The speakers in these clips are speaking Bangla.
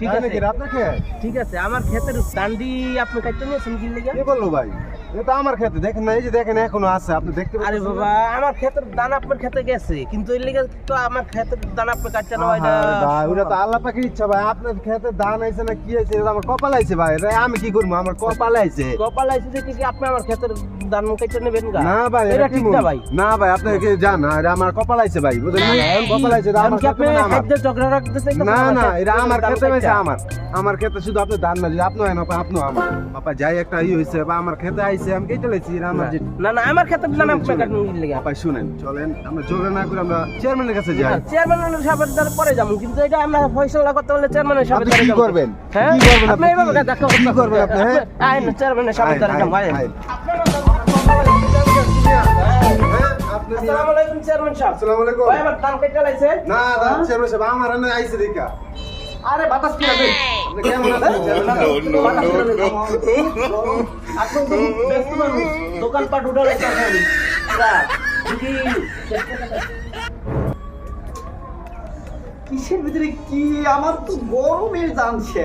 ঠিক আছে আপনার ক্ষেত? ঠিক আছে, আমার ক্ষেতের দান্ডি আপনি কাটতে নিয়েছেন কি লেগে? কে বললো ভাই? এটা তো আমার ক্ষেতে, দেখেন না, এই যে দেখেন এখনো আছে, আপনি দেখতে আরে পাচ্ছেন? বাবা, আমার ক্ষেতের দান আপনার ক্ষেতে গেছে, কিন্তু এর লেগে তো আমার ক্ষেতের দান আপনি কাটতে না হয় না। ভাই ওটা তো আল্লাহ পাকের ইচ্ছা ভাই, আপনার ক্ষেতে ধান আইছে না কি আইছে এটা আমার কপাল আইছে ভাই, এটা আমি কি করবো, আমার কপাল আইছে। কপাল আইছে যে কি আপনি আমার ক্ষেতের দান কাটতে নেবেন গা? না ভাই এটা ঠিক না ভাই। না ভাই, আপনি কি জান না, এটা আমার কপাল আইছে ভাই, বুঝলেন না? কপাল আইছে, এটা আমার কি আপনি ক্ষেতে না, আমার। খাদ্য ঝগড়া রাখতেছেন? না না, এটা আমার ক্ষেতে হইছে, আমার ক্ষেতে শুধু আপনি ধান না, যদি আপনি হয় না আপনি আমার বাবা যাই একটা ই হইছে বা আমার ক্ষেতে আইছে, আমি কেটে লাইছি, এটা আমার যে না না, আমার ক্ষেতের দান আপনি কাটতে লেগে। ভাই শুনেন, চলেন আমরা জোরে না করে আমরা চেয়ারম্যানের কাছে যাই। চেয়ারম্যানের সাহেবের দ্বারা পরে যাবো, কিন্তু এটা আমরা ফয়সালা করতে হলে চেয়ারম্যানের সাহেবের আপনি দ্বারা কি যাবো। করবেন? হ্যাঁ, কি করবেন আপনি এইভাবে দেখো কি করবেন আপনি? হ্যাঁ? আইন চেয়ারম্যানের সাহেবের দ্বারা যাবো। আইন। আপনি আসসালামু আলাইকুম চেয়ারম্যান সাহেব। আসসালামু আলাইকুম। ভাই আমার ধান কেটে লাইছে? না চেয়ারম্যান সাহেব, আমার না আইছে দেখা। আরে বাতাস কি হবে? আপনি কেমন আছেন চেয়ারম্যান সাহেব? আপনি তো ব্যস্ত মানুষ, দোকানপাট উঠে লাইছে এখন। কিসের ভিতরে কি আমার তো গরমের জানছে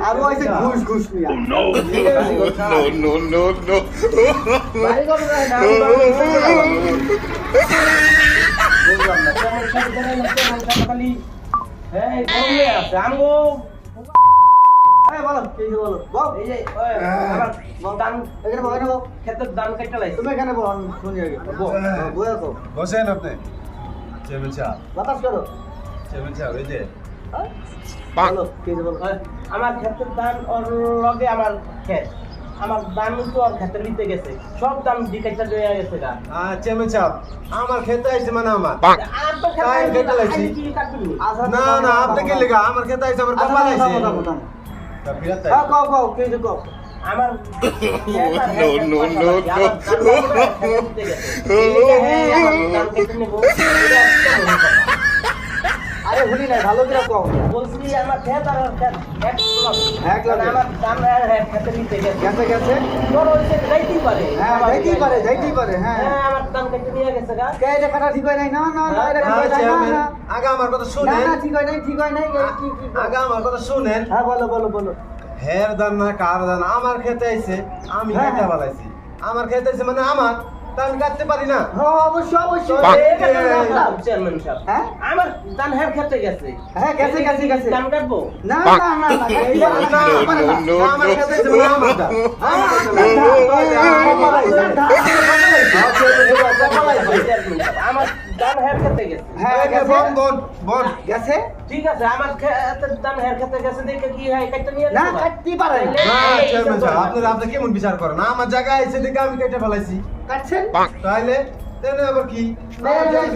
আরো আছে ঘুষ ঘুষ নিয়া বাড়ি ঘর যায় না, বুঝলাম না, চেয়ারম্যান সাহেব জানেন না, চেয়ারম্যান সাহেব খালি এই গরমে আছে। আমগো এই বলো কি হইছে বলো বল এই যে আমার দান এখানে বল, এখানে বল, ক্ষেতের দান কেটে লাইছে। তুমি এখানে বল, আমি শুনি আগে বল তো বসেন আপনি চেয়ারম্যান সাহেব। বাতাস করো চেয়ারম্যান সাহেব এই যে বলো কি হইছে বলো আমার ক্ষেতের দান ওর লগে আমার ক্ষেত, আমার দান তো ওর ক্ষেতের নিতে গেছে, সব দান দিকেটা দেয়া গেছে গা। চেয়ারম্যান সাহেব, আমার খেতে আইছে মানে আমার আর তো তাই কেটে লাইছি। না না, আপনি কি লেগা আমার খেতে আইছে, আমার কপাল আইছে। তা ফিরাতে হ্যাঁ কও কও কি হইছে কও আমার আরে ভুলি নাই ভালো করে কও বলছি আমার ক্ষেত আর ওর ক্ষেত এক লাগে। আমার দান ক্ষেতে নিতে গেছে, গেছে গেছে তোর হইছে যাইতেই পারে। হ্যাঁ যাইতেই পারে হ্যাঁ হ্যাঁ, আমার দান কেটে নিয়ে গেছে গা। কে এটা কাটা ঠিক হয় নাই না না না এটা ঠিক হয় নাই, না চেয়ারম্যান, না আগে আমার কথা না শুনেন, না ঠিক হয় নাই ঠিক হয় নাই কি কি আগে আমার কথা শুনেন। হ্যাঁ বলো বলো বলো হের দান না কার দান, আমার খেতে আইছে, আমি হ্যাঁ, খেতে হ্যাঁ। বালাইছি, আমার খেতে আইছে মানে আমার, তা আমি কাটতে পারি না। হ্যাঁ অবশ্যই অবশ্যই চেয়ারম্যান সাহেব, হ্যাঁ আমার দান খেতে গেছে। হ্যাঁ গেছে গেছে গেছে দান কাটবো? না না না না এইটা না, আমার খেতে আইছে মানে আমার দান। আমার দান খেতে গেছে। হ্যাঁ গেছে বন বন গেছে ঠিক আছে, আমার ক্ষেতের দান খেতে গেছে দেখে কি হয় কাটতে নিয়ে না গেছে গা। কাটতে পারে না না চেয়ারম্যান সাহেব, আপনি কেমন বিচার করেন? আমার জায়গায় আইছে দেখে আমি কেটে ফেলাইছি, কাটছেন তাইলে তাইলে আবার কি?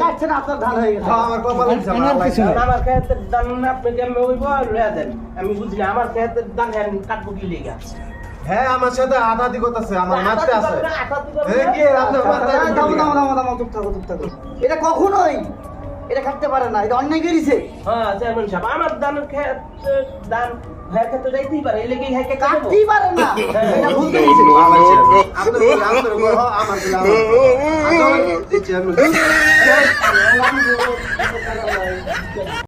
কাটছেন আপনার ধান হয়ে গেছে হ্যাঁ, আমার কপাল আইছে, আমার আল্লাহ আইছে। আমার ক্ষেতের দান আপনি কেমন হইব লয়া দেন, আমি বুঝি না আমার ক্ষেতের দান কাটবো কি লেগা। হ্যাঁ, আমার সাথে আঠাতি করতেছে, আমার মারতে আছে। হ্যাঁ, কি আপনার মারতে আছে? দাও দাও দাও দাও চুপ থাকো এটা কখনোই এটা কাটতে পারে না এটা অন্যায় করেছে হ্যাঁ চেয়ারম্যান সাহেব, আমার দানের দান ক্ষেতে যাইতেই পারে, এই লেগেই কাটতে দেবো। কাটতেই পারে না এটা ভুল করেছে আমার চেয়ারম্যান, আপনার বলে, আপনার বলে, আমার বলে, আমার বলে। এই চেয়ারম্যান,